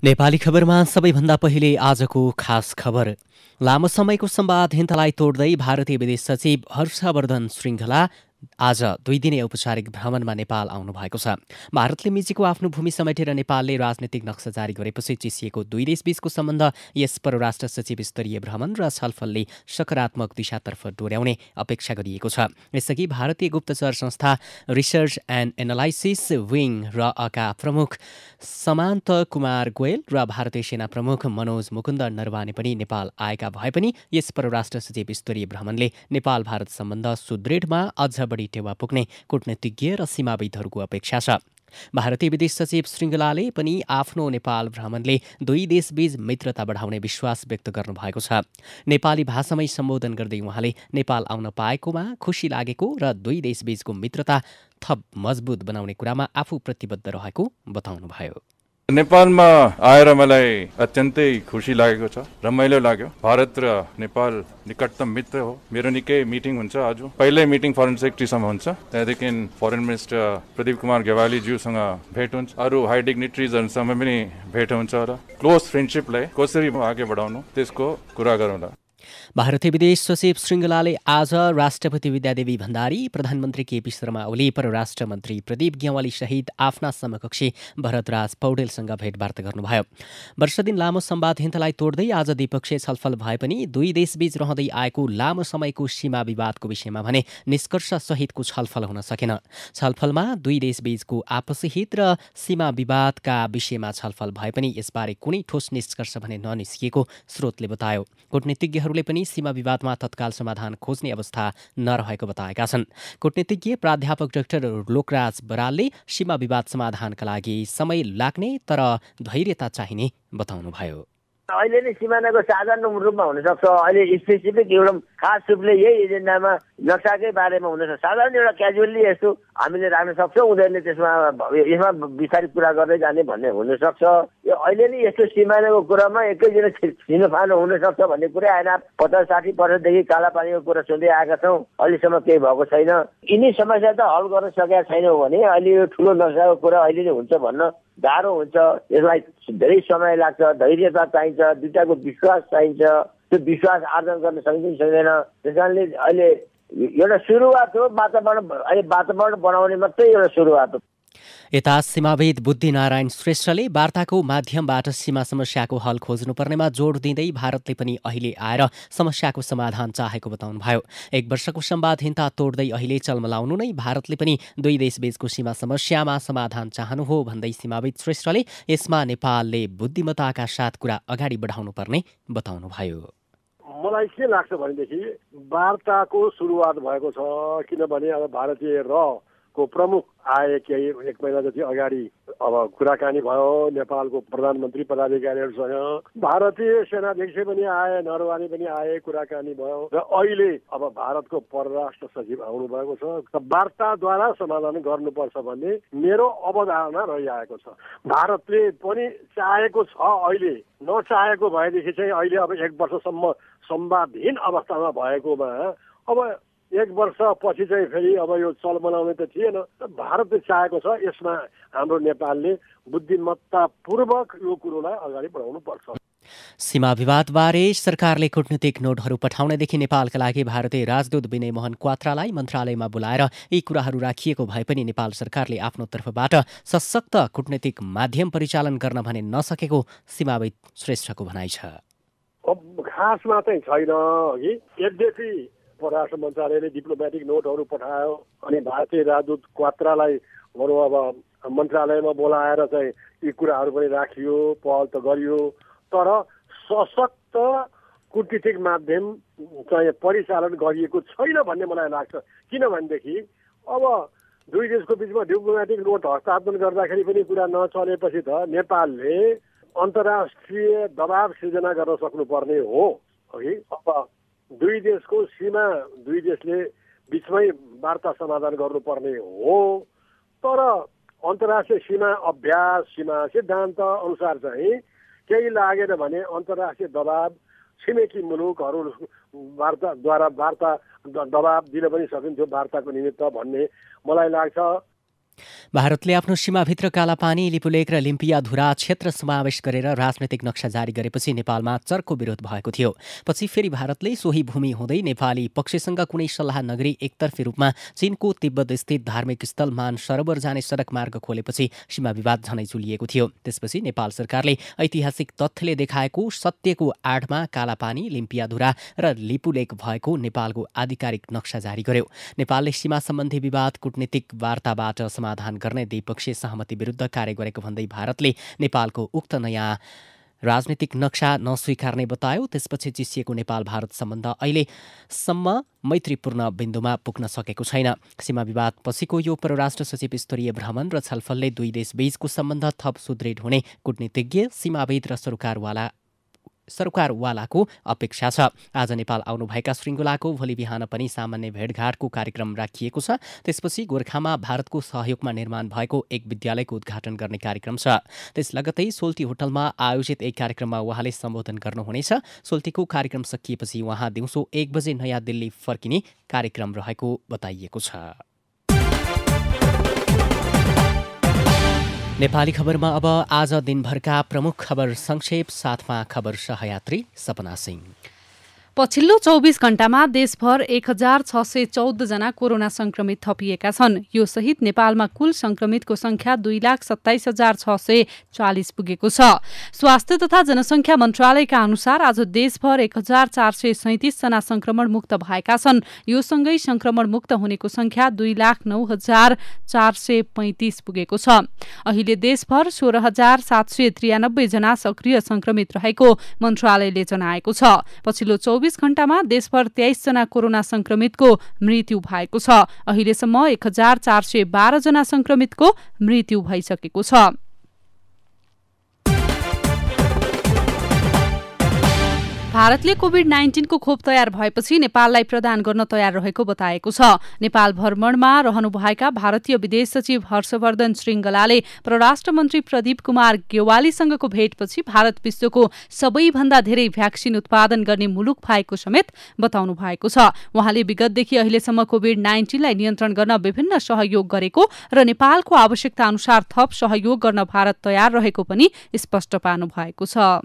नेपाली खबरमा सबैभन्दा पहिले आजको खास खबर। लामो समयको संवादहीनतालाई तोड्दै भारतीय विदेश सचिव हर्षवर्धन श्रृङ्खला आज 2 दिने औपचारिक भ्रमणमा नेपाल आउनु भएको छ। भारतले मिचेको आफ्नो भूमि समेटेर नेपालले राजनीतिक नक्सा जारी गरेपछि चिसिएको दुई देशबीचको सम्बन्ध यस परराष्ट्र सचिव स्तरीय भ्रमण र छलफलले सकारात्मक दिशातर्फ डोर्याउने अपेक्षा गरिएको छ। यसअघि भारतीय गुप्तचर संस्था रिसर्च एन्ड एनालाइसिस विङ र का प्रमुख समान्त कुमार गोयल र भारतीय सेना प्रमुख मनोज मुकुन्द नरवाने पनि नेपाल आएका भए पनि यस परराष्ट्र सचिव स्तरीय भ्रमणले नेपाल भारत सम्बन्ध सुदृढमा अझ बढी टेवा पुग्ने कूटनीतिज्ञ र सीमाविदहरूको अपेक्षा छ। भारतीय विदेश सचिव श्रृङ्खलाले पनि आफ्नो नेपाल भ्रमणले दुई देशबीच मित्रता बढाउने विश्वास व्यक्त गर्नुभएको छ। नेपाली भाषामै सम्बोधन गर्दै उहाँले नेपाल आउन पाएकोमा खुसी लागेको र दुई देशबीचको मित्रता थप मजबुत बनाउने कुरामा आफू प्रतिबद्ध रहेको बताउनुभयो। नेपालमा आएर मलाई अत्यन्तै खुसी लागेको छ, रमाइलो लाग्यो। भारत र नेपाल निकटतम मित्र हो। मेरो निकै मिटिङ हुन्छ। आज पहिल्यै मिटिङ फरेन सेक्रेटरीसँग हुन्छ, त्यहाँदेखि फरेन मिनिस्टर प्रदीप कुमार गेवाली ज्यूसँग भेट हुन्छ, अरू हाई डिग्निटरिजहरूसँग पनि भेट हुन्छ र क्लोज फ्रेन्डसिपलाई कसरी अघि बढाउनु त्यसको कुरा गरौँला। भारतीय विदेश सचिव श्रृङ्खलाले आज राष्ट्रपति विद्यादेवी भण्डारी, प्रधानमन्त्री केपी शर्मा ओली, परराष्ट्र मन्त्री प्रदीप ग्यावाली सहित आफ्ना समकक्षी भरतराज पौडेलसँग भेटवार्ता गर्नुभयो। वर्षदिन लामो संवादहीनतालाई तोड्दै आज द्विपक्षीय छलफल भए पनि दुई देशबीच रहँदै आएको लामो समयको सीमा विवादको विषयमा भने निष्कर्ष सहितको छलफल हुन सकेन। छलफलमा दुई देशबीचको आपसी हित र सीमा विवादका विषयमा छलफल भए पनि यसबारे कुनै ठोस निष्कर्ष भने ननिस्किएको स्रोतले बतायो। कूटनीतिज्ञहरूले पनि सीमा विवादमा तत्काल समाधान खोज्ने अवस्था नरहेको बताएका छन्। कूटनीतिज्ञ प्राध्यापक डाक्टर लोकराज बरालले सीमा विवाद समाधानका लागि समय लाग्ने तर धैर्यता चाहिने बताउनुभयो। अहिले नै सिमानाको साधारण रूपमा हुन सक्छ, अहिले स्पेसिफिक एउटा खास रूपले यही एजेन्डामा नक्साकै बारेमा हुन सक्छ। साधारण एउटा क्याजुअली यस्तो हामीले राख्न सक्छौँ, उनीहरूले यसमा विस्तारित कुरा गर्दै जाने भन्ने हुन सक्छ। यो अहिले नै यस्तो सिमानाको कुरामा एकैजना छिनोफानो हुन सक्छ भन्ने कुरा आएन। 50-60 वर्षदेखि कालापानीको कुरा सुन्दै आएका छौँ, अहिलेसम्म केही भएको छैन। यिनी समस्या त हल गर्न सकेका छैनौँ भने अहिले यो ठुलो नक्साको कुरा अहिले नै हुन्छ भन्न गाह्रो हुन्छ। यसलाई धेरै समय लाग्छ, धैर्यता चाहिन्छ, दुईटाको विश्वास चाहिन्छ। त्यो विश्वास आर्जन गर्न सकिन्छ सक्दैन। त्यस कारणले अहिले एउटा सुरुवात हो, वातावरण बनाउने मात्रै एउटा सुरुवात हो। यता सीमाविद बुद्धिनारायण श्रेष्ठले वार्ताको माध्यमबाट सीमा समस्याको हल खोज्नुपर्नेमा जोड दिँदै भारतले पनि अहिले आएर समस्याको समाधान चाहेको बताउनुभयो। 1 वर्षको संवादहीनता तोड्दै अहिले चलमलाउनु नै भारतले पनि दुई देशबीचको सीमा समस्यामा समाधान चाहनु हो भन्दै सीमाविद श्रेष्ठले यसमा नेपालले बुद्धिमत्ताका साथ कुरा अगाडि बढाउनु पर्ने बताउनुभयो। मलाई के लाग्छ भनेदेखि वार्ताको सुरुवात भएको छ, किनभने अब भारतीय को प्रमुख आए केही 1 महिना जति अगाडि अब कुराकानी भयो नेपालको प्रधानमन्त्री पदाधिकारीहरूसँग। भारतीय सेनाध्यक्ष पनि आए, नरवाने पनि आए, कुराकानी भयो र अहिले अब भारतको परराष्ट्र सचिव आउनु भएको छ। वार्ताद्वारा समाधान गर्नुपर्छ भन्ने मेरो अवधारणा रहिआएको छ। भारतले पनि चाहेको छ, अहिले नचाहेको भएदेखि चाहिँ अहिले अब 1 वर्षसम्म संवादहीन अवस्थामा भएकोमा अब 1 वर्ष पछि चाहिँ फेरि अब यो चलमलाउने त थिएन। भारतले चाहेको छ, यसमा हाम्रो नेपालले बुद्धिमत्तापूर्वक यो कुरोलाई अगाडि बढाउनु पर्छ। सीमा विवादबारे सरकारले कूटनीतिक नोटहरू पठाउनेदेखि नेपालका लागि भारतीय राजदूत विनय मोहन क्वात्रालाई मन्त्रालयमा बोलाएर यी कुराहरू राखिएको भए पनि नेपाल सरकारले आफ्नो तर्फबाट सशक्त कूटनीतिक माध्यम परिचालन गर्न भने नसकेको सीमाविद श्रेष्ठको भनाइ छ। खासमा चाहिँ छैन कि यद्यपि परराष्ट्र मन्त्रालयले डिप्लोमेटिक नोटहरू पठायो अनि भारतीय राजदूत क्वात्रालाई अब मन्त्रालयमा बोलाएर चाहिँ यी कुराहरू पनि राखियो, पहल त गरियो, तर सशक्त कूटनीतिक माध्यम चाहिँ परिचालन गरिएको छैन भन्ने मलाई लाग्छ। किनभनेदेखि अब दुई देशको बिचमा डिप्लोमेटिक नोट हस्तान्तरण गर्दाखेरि पनि कुरा नचलेपछि त नेपालले अन्तर्राष्ट्रिय दबाव सिर्जना गर्न सक्नुपर्ने हो कि अब दुई देशको सीमा दुई देशले बिचमै वार्ता समाधान गर्नुपर्ने हो। तर अन्तर्राष्ट्रिय सीमा अभ्यास, सीमा सिद्धान्त अनुसार चाहिँ केही लागेन भने अन्तर्राष्ट्रिय दबाव छिमेकी मुलुकहरूद्वारा वार्ता दबाव दिन पनि सकिन्थ्यो वार्ताको निमित्त भन्ने मलाई लाग्छ। भारतले आफ्नो सीमाभित्र कालापानी, लिपुलेक र लिम्पियाधुरा क्षेत्र समावेश गरेर राजनैतिक नक्सा जारी गरेपछि नेपालमा चर्को विरोध भएको थियो। पछि फेरि भारतले सोही भूमि हुँदै नेपाली पक्षसँग कुनै सल्लाह नगरी एकतर्फी रूपमा चीनको तिब्बतस्थित धार्मिक स्थल मान सरोवर जाने सडक मार्ग खोलेपछि सीमा विवाद झनै चुलिएको थियो। त्यसपछि नेपाल सरकारले ऐतिहासिक तथ्यले देखाएको सत्यको आडमा कालापानी, लिम्पियाधुरा र लिपुलेक भएको नेपालको आधिकारिक नक्सा जारी गर्यो। नेपालले सीमा सम्बन्धी विवाद कूटनीतिक वार्ताबाट समाधान गर्ने द्विपक्षीय सहमति विरुद्ध कार्य गरेको भन्दै भारतले नेपालको उक्त नयाँ राजनीतिक नक्सा नस्वीकार्ने बतायो। त्यसपछि चिसिएको नेपाल भारत सम्बन्ध अहिलेसम्म मैत्रीपूर्ण बिन्दुमा पुग्न सकेको छैन। सीमा विवाद पछिको यो परराष्ट्र सचिव स्तरीय भ्रमण र छलफलले दुई देशबीचको सम्बन्ध थप सुदृढ हुने कूटनीतिज्ञ, सीमाविद र सरकारवालाको अपेक्षा छ। आज नेपाल आउनुभएका श्रृङ्खलाको भोलि बिहान पनि सामान्य भेटघाटको कार्यक्रम राखिएको छ। त्यसपछि गोर्खामा भारतको सहयोगमा निर्माण भएको एक विद्यालयको उद्घाटन गर्ने कार्यक्रम छ। त्यस लगतै सोल्टी होटलमा आयोजित एक कार्यक्रममा उहाँले सम्बोधन गर्नुहुनेछ। सोल्टीको कार्यक्रम सकिएपछि उहाँ दिउँसो 1 बजे नयाँ दिल्ली फर्किने कार्यक्रम रहेको बताइएको छ। नेपाली खबरमा अब आज दिनभरका प्रमुख खबर संक्षेप, साथमा खबर सहयात्री सपना सिंह। पछिल्लो 24 घण्टामा देशभर 1614 जना कोरोना संक्रमित थपिएका छन्। यो सहित नेपालमा कुल संक्रमितको संख्या 2,27,640 पुगेको छ। स्वास्थ्य तथा जनसंख्या मन्त्रालयका अनुसार आज देशभर 1437 जना संक्रमण मुक्त भएका छन्। यो सँगै संक्रमण मुक्त हुनेको संख्या 2,09,435 पुगेको छ। अहिले देशभर 16,793 जना सक्रिय संक्रमित रहेको मन्त्रालयले जनाएको छ। पछिल्लो 24 घण्टामा देशभर 23 जना कोरोना संक्रमितको मृत्यु भएको छ। अहिलेसम्म 1412 जना संक्रमितको मृत्यु भइसकेको छ। भारतले कोभिड-19 को खोप तयार भएपछि नेपाललाई प्रदान गर्न तयार रहेको बताएको छ। नेपाल भ्रमणमा रहनुभएका भारतीय विदेश सचिव हर्षवर्धन श्रृङ्गलाले परराष्ट्र मन्त्री प्रदीप कुमार गेवालीसँगको भेटपछि भारत विश्वको सबैभन्दा धेरै भ्याक्सिन उत्पादन गर्ने मुलुक भएको समेत बताउनु भएको छ। उहाँले विगतदेखि अहिलेसम्म कोभिड-19 लाई नियन्त्रण गर्न विभिन्न सहयोग गरेको र नेपालको आवश्यकता अनुसार थप सहयोग गर्न भारत तयार रहेको पनि स्पष्ट पार्नु भएको छ।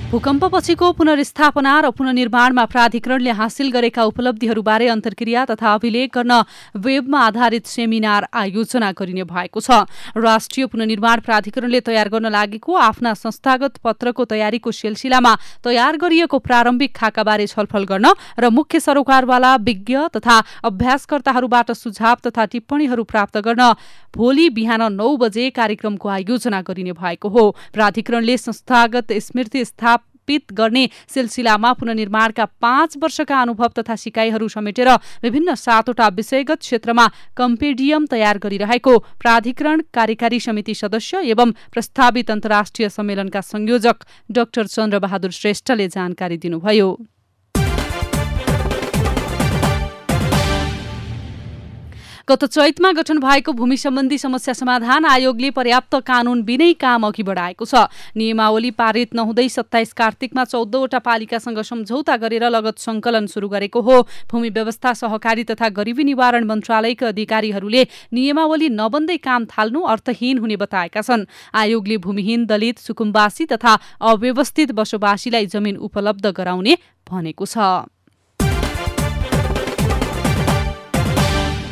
भूकम्पपछिको पुनर्स्थापना र पुनर्निर्माणमा प्राधिकरणले हासिल गरेका उपलब्धिहरूबारे अन्तर्क्रिया तथा अभिलेख गर्न वेबमा आधारित सेमिनार आयोजना गरिने भएको छ। राष्ट्रिय पुनर्निर्माण प्राधिकरणले तयार गर्न लागेको आफ्ना संस्थागत पत्रको तयारीको सिलसिलामा तयार गरिएको प्रारम्भिक खाकाबारे छलफल गर्न र मुख्य सरोकारवाला विज्ञ तथा अभ्यासकर्ताहरूबाट सुझाव तथा टिप्पणीहरू प्राप्त गर्न भोलि बिहान 9 बजे कार्यक्रमको आयोजना गरिने भएको हो। प्राधिकरणले संस्थागत स्मृति स्थापित गर्ने सिलसिलामा पुनर्निर्माणका 5 वर्षका अनुभव तथा सिकाइहरू समेटेर विभिन्न 7वटा विषयगत क्षेत्रमा कम्पेडियम तयार गरिरहेको प्राधिकरण कार्यकारी समिति सदस्य एवं प्रस्तावित अन्तर्राष्ट्रिय सम्मेलनका संयोजक डाक्टर चन्द्रबहादुर श्रेष्ठले जानकारी दिनुभयो। गत चैतमा गठन भएको भूमि सम्बन्धी समस्या समाधान आयोगले पर्याप्त कानून बिनै काम अघि बढाएको छ। नियमावली पारित नहुँदै 27 कार्तिकमा 14वटा पालिकासँग सम्झौता गरेर लगत संकलन सुरु गरेको हो। भूमि व्यवस्था, सहकारी तथा गरिबी निवारण मन्त्रालयका अधिकारीहरूले नियमावली नबन्दै काम थाल्नु अर्थहीन हुने बताएका छन्। आयोगले भूमिहीन, दलित, सुकुम्बासी तथा अव्यवस्थित बसोबासीलाई जमिन उपलब्ध गराउने भनेको छ।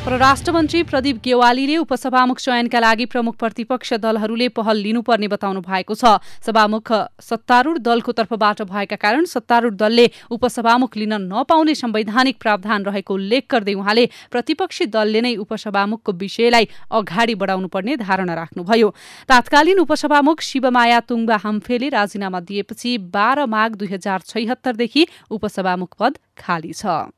परराष्ट्र मन्त्री प्रदीप गेवालीले उपसभामुख चयनका लागि प्रमुख प्रतिपक्ष दलहरूले पहल लिनुपर्ने बताउनु भएको छ। सभामुख सत्तारूढ दलको तर्फबाट भएका कारण सत्तारूढ दलले उपसभामुख लिन नपाउने संवैधानिक प्रावधान रहेको उल्लेख गर्दै उहाँले प्रतिपक्षी दलले नै उपसभामुखको विषयलाई अगाडि बढाउनुपर्ने धारणा राख्नुभयो। तात्कालीन उपसभामुख शिवमाया तुङबा हाम्फेले राजीनामा दिएपछि 12 माघ 2076 देखि उपसभामुख पद खाली छ।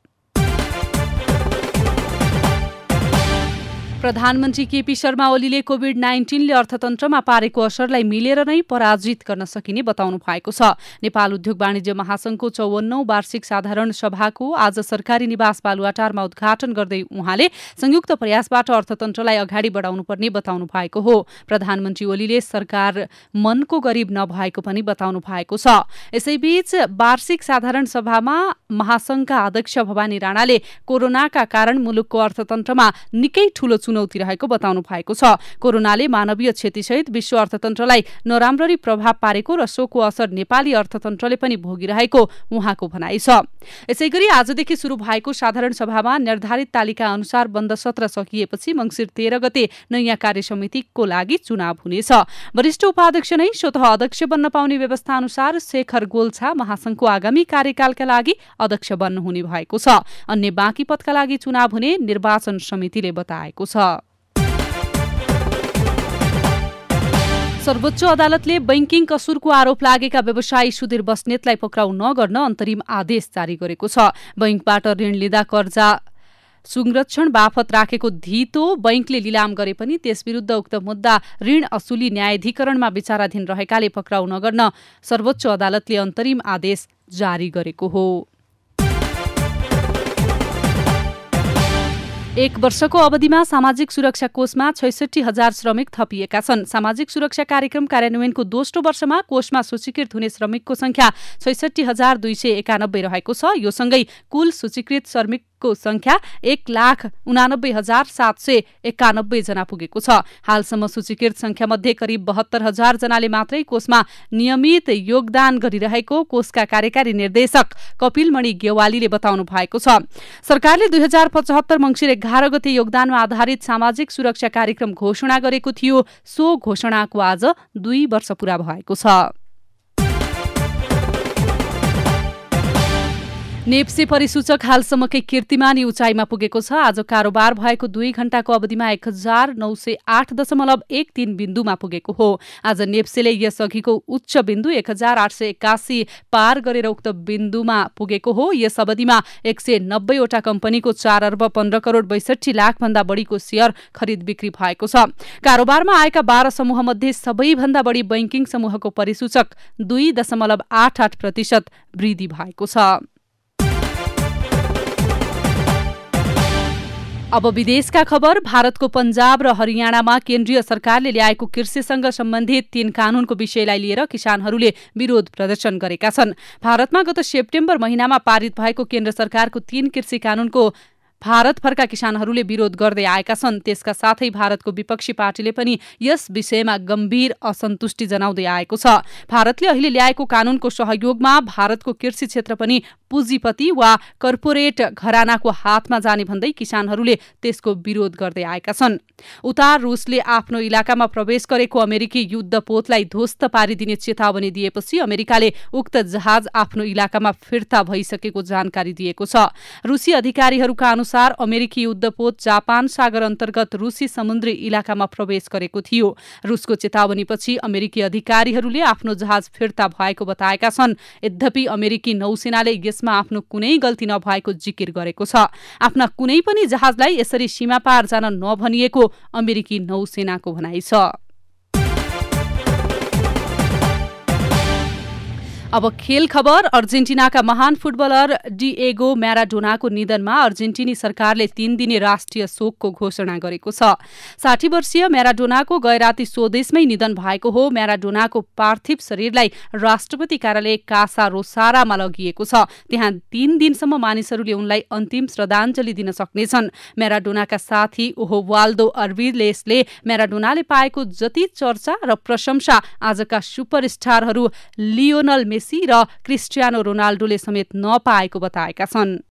प्रधानमन्त्री केपी शर्मा ओलीले कोभिड-19ले अर्थतन्त्रमा पारेको असरलाई मिलेर नै पराजित गर्न सकिने बताउनु भएको छ। नेपाल उद्योग वाणिज्य महासंघको 54औं वार्षिक साधारण सभाको आज सरकारी निवास बालुवाटारमा उद्घाटन गर्दै उहाँले संयुक्त प्रयासबाट अर्थतन्त्रलाई अगाडि बढाउनुपर्ने बताउनु भएको हो। प्रधानमन्त्री ओलीले सरकार मनको गरिब नभएको पनि बताउनु भएको छ। यसैबीच वार्षिक साधारण सभामा महासंघका अध्यक्ष भवानी राणाले कोरोनाका कारण मुलुकको अर्थतन्त्रमा निकै ठूलो चुनौती रहेको बताउनु भएको छ। कोरोनाले मानवीय क्षतिसहित विश्व अर्थतन्त्रलाई नराम्ररी प्रभाव पारेको र सोको असर नेपाली अर्थतन्त्रले पनि भोगिरहेको उहाँको भनाइ छ। यसैगरी आजदेखि सुरु भएको साधारण सभामा निर्धारित तालिका अनुसार बन्द सत्र सकिएपछि मंसिर 13 गते नयाँ कार्यसमितिको लागि चुनाव हुनेछ। वरिष्ठ उपाध्यक्ष नै स्वतः अध्यक्ष बन्न पाउने व्यवस्था अनुसार शेखर गोल्छा महासंघको आगामी कार्यकालका लागि अध्यक्ष बन्नुहुने भएको छ। अन्य बाँकी पदका लागि चुनाव हुने निर्वाचन समितिले बताएको छ। सर्वोच्च अदालतले बैंकिङ कसुरको आरोप लागेका व्यवसायी सुधीर बस्नेतलाई पक्राउ नगर्न अन्तरिम आदेश जारी गरेको छ। बैंकबाट ऋण लिँदा कर्जा संरक्षण बापत राखेको धितो बैंकले लिलाम गरे पनि त्यसविरुद्ध उक्त मुद्दा ऋण असुली न्यायाधिकरणमा विचाराधीन रहेकाले पक्राउ नगर्न सर्वोच्च अदालतले अन्तरिम आदेश जारी गरेको हो। 1 वर्षको अवधिमा सामाजिक सुरक्षा कोषमा 66,000 श्रमिक थपिएका छन्। सामाजिक सुरक्षा कार्यक्रम कार्यान्वयनको दोस्रो वर्षमा कोषमा सूचीकृत हुने श्रमिकको संख्या 66,291 रहेको छ। यो सँगै कुल सूचीकृत श्रमिकको संख्या 1,89,791 जना पुगेको छ। हालसम्म सूचीकृत संख्या मध्ये करिब 72,000 जनाले मात्रै कोषमा नियमित योगदान गरिरहेको कोषका कार्यकारी निर्देशक कपिलमणि गेवालीले बताउनु भएको छ। सरकारले 2075 मंसिर 11 गते योगदानमा आधारित सामाजिक सुरक्षा कार्यक्रम घोषणा गरेको थियो। सो घोषणाको आज 2 वर्ष पूरा भएको छ। नेप्से परिसूचक हालसम्मकै कीर्तिमानी उचाइमा पुगेको छ। आज कारोबार भएको 2 घण्टाको अवधिमा 1908.13 बिन्दुमा पुगेको हो। आज नेप्सेले यसअघिको उच्च बिन्दु 1881 पार गरेर उक्त बिन्दुमा पुगेको हो। यस अवधिमा 190 वटा कम्पनीको 4 अर्ब 15 करोड 62 लाख भन्दा बढीको शेयर खरिद बिक्री भएको छ। कारोबारमा आएका 12 समूह मध्ये सबैभन्दा बढी बैंकिङ समूहको परिसूचक 2.88% वृद्धि भएको छ। अब विदेशका खबर। भारतको पञ्जाब र हरियाणामा केन्द्रीय सरकारले ल्याएको कृषिसँग सम्बन्धित 3 कानूनको विषयलाई लिएर किसानहरूले विरोध प्रदर्शन गरेका छन्। भारतमा गत सेप्टेम्बर महिनामा पारित भएको केन्द्र सरकारको 3 कृषि कानूनको भारतभरका किसानहरूले विरोध गर्दै आएका छन्। त्यसका साथै भारतको विपक्षी पार्टीले पनि यस विषयमा गम्भीर असन्तुष्टि जनाउँदै आएको छ। भारतले अहिले ल्याएको कानूनको सहयोगमा भारतको कृषि क्षेत्र पनि पुँजीपति वा कर्पोरेट घरानाको हातमा जाने भन्दै किसानहरूले त्यसको विरोध गर्दै आएका छन्। उता रुसले आफ्नो इलाकामा प्रवेश गरेको अमेरिकी युद्धपोतलाई ध्वस्त पारिदिने चेतावनी दिएपछि अमेरिकाले उक्त जहाज आफ्नो इलाकामा फिर्ता भइसकेको जानकारी दिएको छ। रुसी अधिकारीहरूका अनुसार अमेरिकी युद्धपोत जापान सागर अन्तर्गत रुसी समुद्री इलाकामा प्रवेश गरेको थियो। रुसको चेतावनीपछि अमेरिकी अधिकारीहरूले आफ्नो जहाज फिर्ता भएको बताएका छन्। यद्यपि अमेरिकी नौसेनाले यसमा आफ्नो कुनै गल्ती नभएको जिकिर गरेको छ। आफ्ना कुनै पनि जहाजलाई यसरी सीमा पार जान नभनिएको अमेरिकी नौसेनाको भनाइ छ। अब खेल खबर। अर्जेन्टिनाका महान फुटबलर डिएगो म्याराडोनाको निधनमा अर्जेन्टिनी सरकारले 3 दिने राष्ट्रिय शोकको घोषणा गरेको छ। 60 वर्षीय म्याराडोनाको गैराती स्वदेशमै निधन भएको हो। म्याराडोनाको पार्थिव शरीरलाई राष्ट्रपति कार्यालय कासा रोसारामा लगिएको छ। त्यहाँ 3 दिनसम्म मानिसहरूले उनलाई अन्तिम श्रद्धाञ्जली दिन सक्नेछन्। म्याराडोनाका साथी ओहोवाल्दो अर्बिलेसले म्याराडोनाले पाएको जति चर्चा र प्रशंसा आजका सुपरस्टारहरू लियोनल मेसी र क्रिस्टियानो रोनाल्डोले समेत नपाएको बताएका छन्।